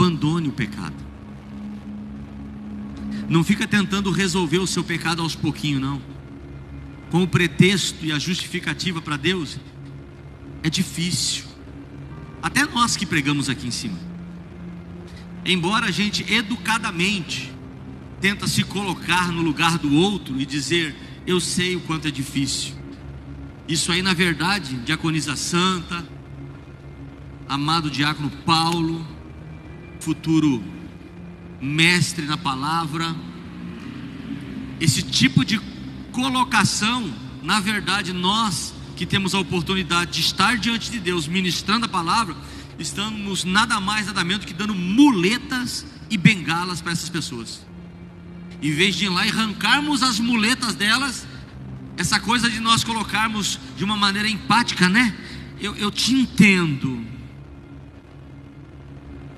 abandone o pecado. Não fica tentando resolver o seu pecado aos pouquinhos, não. Com o pretexto e a justificativa para Deus, é difícil. Até nós que pregamos aqui em cima, embora a gente educadamente tenta se colocar no lugar do outro e dizer, eu sei o quanto é difícil. Isso aí, na verdade, diaconisa Santa, amado diácono Paulo, futuro mestre na palavra, esse tipo de colocação, na verdade, nós que temos a oportunidade de estar diante de Deus, ministrando a palavra, estamos nada mais, nada menos do que dando muletas e bengalas para essas pessoas. Em vez de ir lá e arrancarmos as muletas delas, essa coisa de nós colocarmos de uma maneira empática, né? Eu te entendo.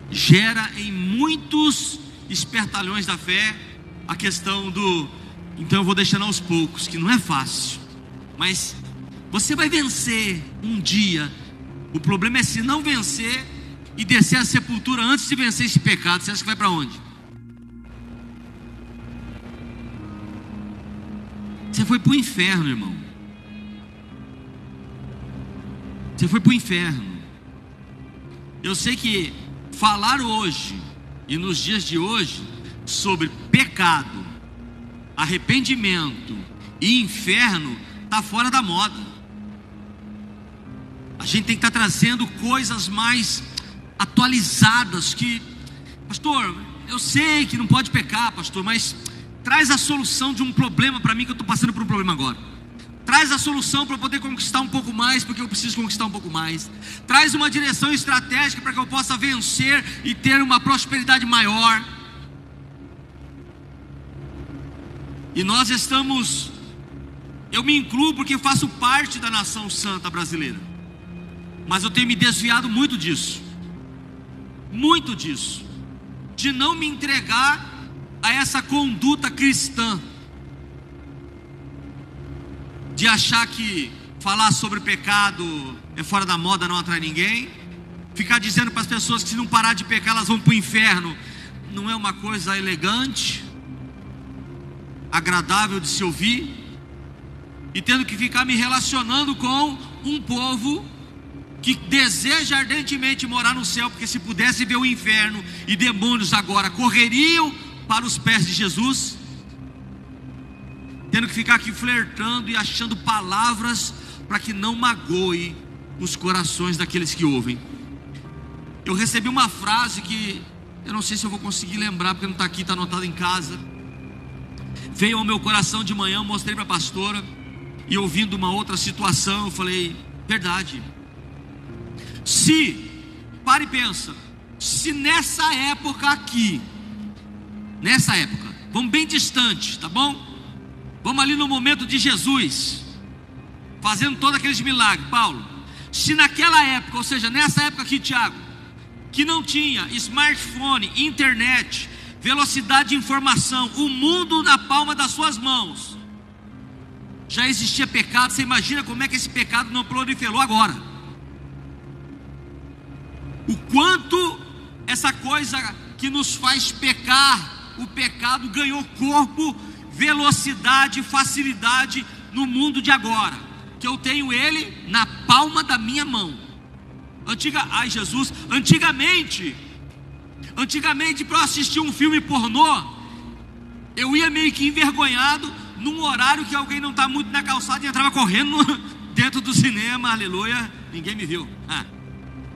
Gera em muitos espertalhões da fé a questão do, então eu vou deixando aos poucos, que não é fácil, mas você vai vencer um dia. O problema é se não vencer e descer a sepultura antes de vencer esse pecado. Você acha que vai para onde? Você foi para o inferno, irmão. Você foi para o inferno. Eu sei que falar hoje e nos dias de hoje sobre pecado, arrependimento e inferno está fora da moda. A gente tem que estar trazendo coisas mais atualizadas. Que, pastor, eu sei que não pode pecar, pastor, mas traz a solução de um problema para mim, que eu estou passando por um problema agora. Traz a solução para eu poder conquistar um pouco mais, porque eu preciso conquistar um pouco mais. Traz uma direção estratégica para que eu possa vencer e ter uma prosperidade maior. E nós estamos, eu me incluo porque faço parte da nação santa brasileira, mas eu tenho me desviado muito disso, de não me entregar a essa conduta cristã, de achar que falar sobre pecado é fora da moda, não atrai ninguém, ficar dizendo para as pessoas que se não parar de pecar elas vão para o inferno, não é uma coisa elegante, agradável de se ouvir, e tendo que ficar me relacionando com um povo que deseja ardentemente morar no céu, porque se pudesse ver o inferno e demônios agora correriam para os pés de Jesus, tendo que ficar aqui flertando e achando palavras para que não magoe os corações daqueles que ouvem. Eu recebi uma frase que eu não sei se eu vou conseguir lembrar, porque não está aqui, está anotado em casa. Veio ao meu coração de manhã, eu mostrei para a pastora, e ouvindo uma outra situação, eu falei, verdade. Se, para e pensa, se nessa época aqui, vamos bem distante, tá bom? Vamos ali no momento de Jesus, fazendo todos aqueles milagres, Paulo. Se naquela época, ou seja, nessa época aqui, Tiago, que não tinha smartphone, internet, velocidade de informação, o mundo na palma das suas mãos, já existia pecado. Você imagina como é que esse pecado não proliferou agora? O quanto essa coisa que nos faz pecar, o pecado ganhou corpo, velocidade, facilidade no mundo de agora, que eu tenho ele na palma da minha mão. Antigamente para eu assistir um filme pornô, eu ia meio que envergonhado num horário que alguém não está muito na calçada e entrava correndo dentro do cinema, aleluia, ninguém me viu.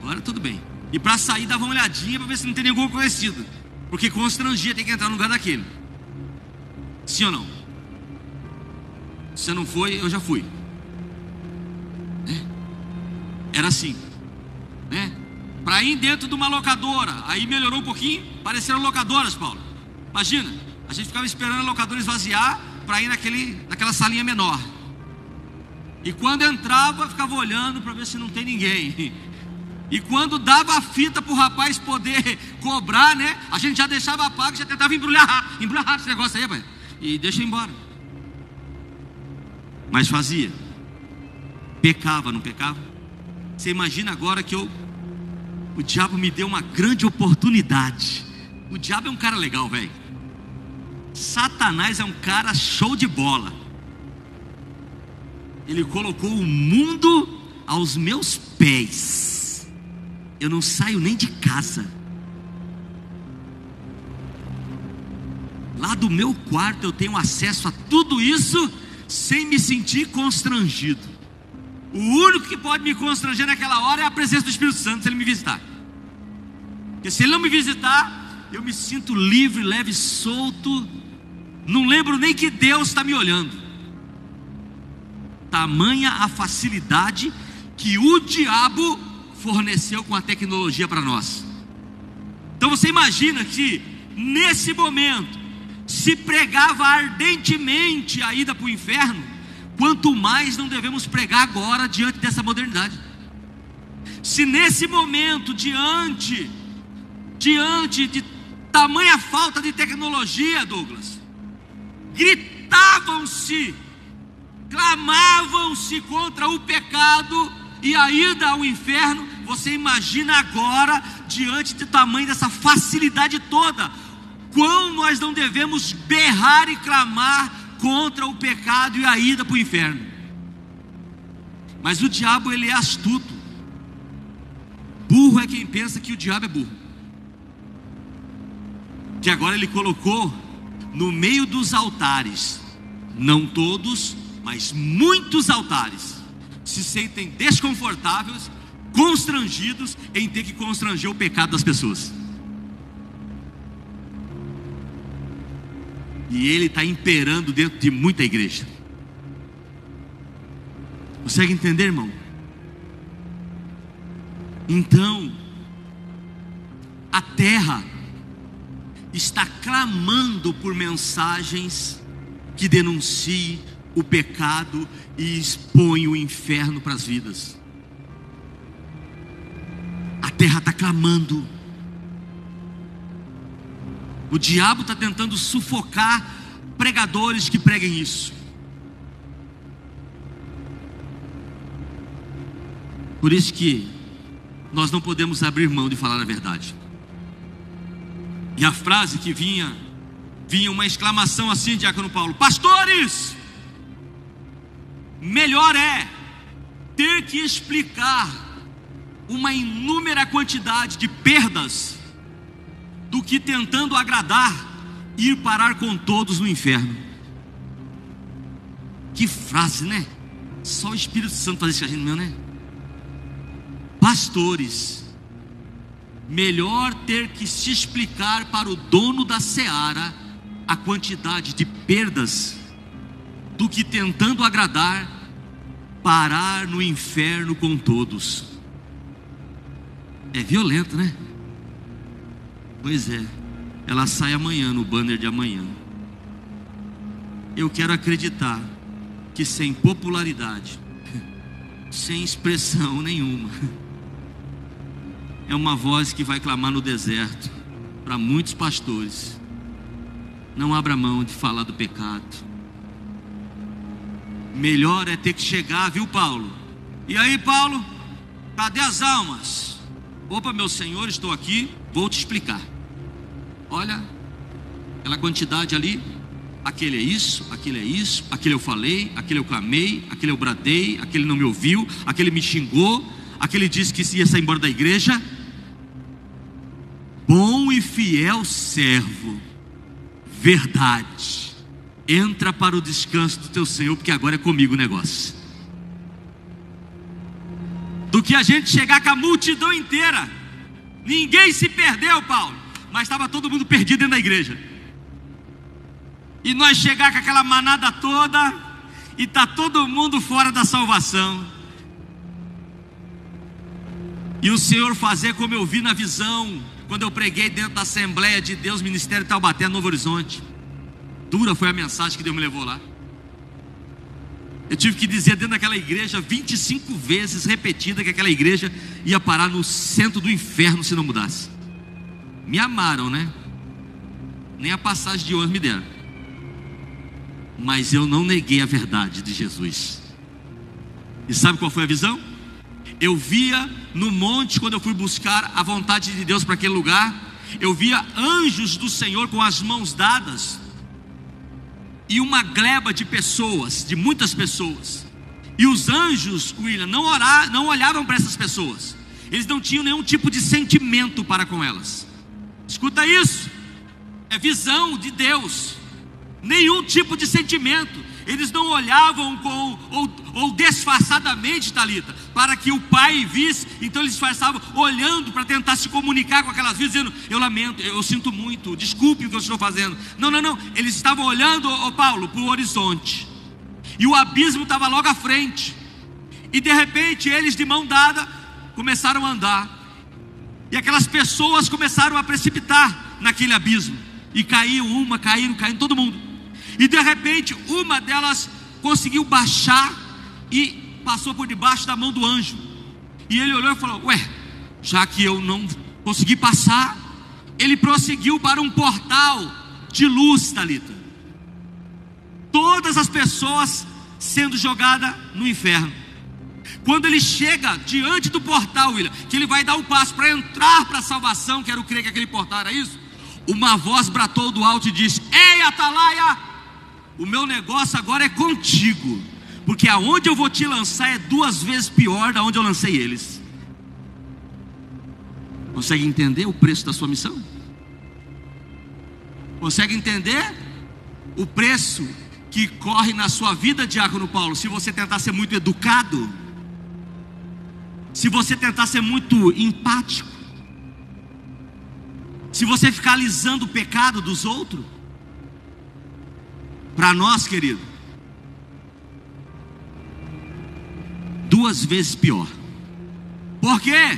Agora tudo bem. E para sair dava uma olhadinha para ver se não tem nenhum conhecido, porque constrangia ter que entrar no lugar daquele. Sim ou não? Se você não foi, eu já fui. Era assim, né? Para ir dentro de uma locadora, aí melhorou um pouquinho, pareceram locadoras, Paulo. Imagina, a gente ficava esperando a locadora esvaziar para ir naquela salinha menor. E quando entrava, ficava olhando para ver se não tem ninguém. E quando dava a fita para o rapaz poder cobrar, né? A gente já deixava a paga, já tentava embrulhar rápido esse negócio aí, rapaz, e deixa ir embora. Mas fazia. Pecava, não pecava? Você imagina agora que eu o diabo me deu uma grande oportunidade. O diabo é um cara legal, velho. Satanás é um cara show de bola. Ele colocou o mundo aos meus pés. Eu não saio nem de casa. Lá do meu quarto eu tenho acesso a tudo isso sem me sentir constrangido. O único que pode me constranger naquela hora é a presença do Espírito Santo, se ele me visitar. Porque se ele não me visitar, eu me sinto livre, leve, solto. Não lembro nem que Deus está me olhando. Tamanha a facilidade que o diabo forneceu com a tecnologia para nós. Então você imagina que nesse momento se pregava ardentemente a ida para o inferno, quanto mais não devemos pregar agora diante dessa modernidade. Se nesse momento, diante de tamanha falta de tecnologia, Douglas, gritavam-se, clamavam-se contra o pecado e a ida ao inferno, você imagina agora, diante do tamanho dessa facilidade toda, quão nós não devemos berrar e clamar contra o pecado e a ida para o inferno. Mas o diabo, ele é astuto. Burro é quem pensa que o diabo é burro. Que agora ele colocou no meio dos altares, não todos, mas muitos altares, se sentem desconfortáveis, constrangidos em ter que constranger o pecado das pessoas. E ele está imperando dentro de muita igreja. Consegue entender, irmão? Então, a terra está clamando por mensagens que denunciem o pecado e expõem o inferno para as vidas. A terra está clamando. O diabo está tentando sufocar pregadores que preguem isso. Por isso que nós não podemos abrir mão de falar a verdade. E a frase que vinha uma exclamação assim, diácono Paulo: pastores, melhor é ter que explicar uma inúmera quantidade de perdas do que tentando agradar e ir parar com todos no inferno. Que frase, né? Só o Espírito Santo faz isso com a gente, meu, né? Pastores, melhor ter que se explicar para o dono da seara a quantidade de perdas do que tentando agradar, parar no inferno com todos. É violento, né? Pois é, ela sai amanhã no banner de amanhã. Eu quero acreditar que sem popularidade, sem expressão nenhuma, é uma voz que vai clamar no deserto para muitos pastores: não abra mão de falar do pecado. Melhor é ter que chegar, viu, Paulo? E aí, Paulo, cadê as almas? Opa, meu senhor, estou aqui, vou te explicar. Olha, aquela quantidade ali, aquele é isso, aquele eu falei, aquele eu clamei, aquele eu bradei, aquele não me ouviu, aquele me xingou, aquele disse que ia sair embora da igreja. Bom e fiel servo, verdade, entra para o descanso do teu Senhor, porque agora é comigo o negócio. Do que a gente chegar com a multidão inteira. Ninguém se perdeu, Paulo, mas estava todo mundo perdido dentro da igreja. E nós chegar com aquela manada toda e está todo mundo fora da salvação. E o Senhor fazer como eu vi na visão, quando eu preguei dentro da Assembleia de Deus, Ministério de Taubaté, Novo Horizonte. Dura foi a mensagem que Deus me levou lá. Eu tive que dizer dentro daquela igreja 25 vezes repetida que aquela igreja ia parar no centro do inferno se não mudasse. Me amaram, né? Nem a passagem de ônibus me deram. Mas eu não neguei a verdade de Jesus. E sabe qual foi a visão? Eu via no monte, quando eu fui buscar a vontade de Deus para aquele lugar, eu via anjos do Senhor com as mãos dadas, e uma gleba de pessoas, de muitas pessoas. E os anjos, William, não olhavam para essas pessoas. Eles não tinham nenhum tipo de sentimento para com elas. Escuta isso, é visão de Deus. Nenhum tipo de sentimento. Eles não olhavam ou disfarçadamente, Talita, para que o pai visse. Então eles disfarçavam olhando para tentar se comunicar com aquelas vidas, dizendo: eu lamento, eu sinto muito, desculpe o que eu estou fazendo. Não, eles estavam olhando, Paulo, para o horizonte, e o abismo estava logo à frente. E de repente eles, de mão dada, começaram a andar, e aquelas pessoas começaram a precipitar naquele abismo, e caíram todo mundo. E de repente uma delas conseguiu baixar e passou por debaixo da mão do anjo. E ele olhou e falou: ué, já que eu não consegui passar. Ele prosseguiu para um portal de luz, Talita. Todas as pessoas sendo jogadas no inferno. Quando ele chega diante do portal, William, que ele vai dar o passo para entrar para a salvação, quero crer que aquele portal era isso, uma voz bratou do alto e disse: ei, Atalaia, o meu negócio agora é contigo, porque aonde eu vou te lançar é 2 vezes pior da onde eu lancei eles. Consegue entender o preço da sua missão? Consegue entender o preço que corre na sua vida, diácono Paulo, se você tentar ser muito educado, se você tentar ser muito empático, se você ficar alisando o pecado dos outros? Para nós, querido, 2 vezes pior. Por quê?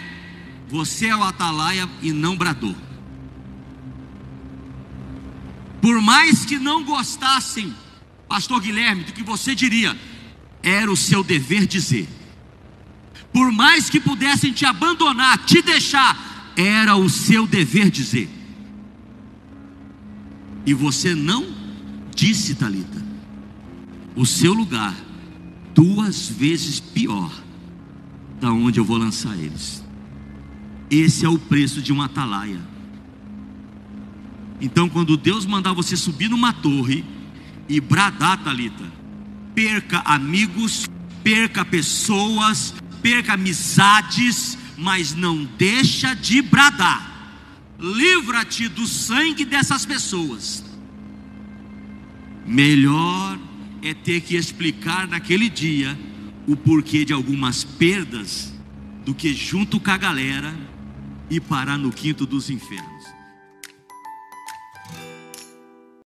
Você é o Atalaia e não bradou. Por mais que não gostassem, pastor Guilherme, do que você diria, era o seu dever dizer. Por mais que pudessem te abandonar, te deixar, era o seu dever dizer. E você não disse, Talita. O seu lugar 2 vezes pior da onde eu vou lançar eles. Esse é o preço de um Atalaia. Então, quando Deus mandar você subir numa torre e bradar, Talita, perca amigos, perca pessoas, perca amizades, mas não deixa de bradar. Livra-te do sangue dessas pessoas. Melhor é ter que explicar naquele dia o porquê de algumas perdas, do que junto com a galera e parar no quinto dos infernos.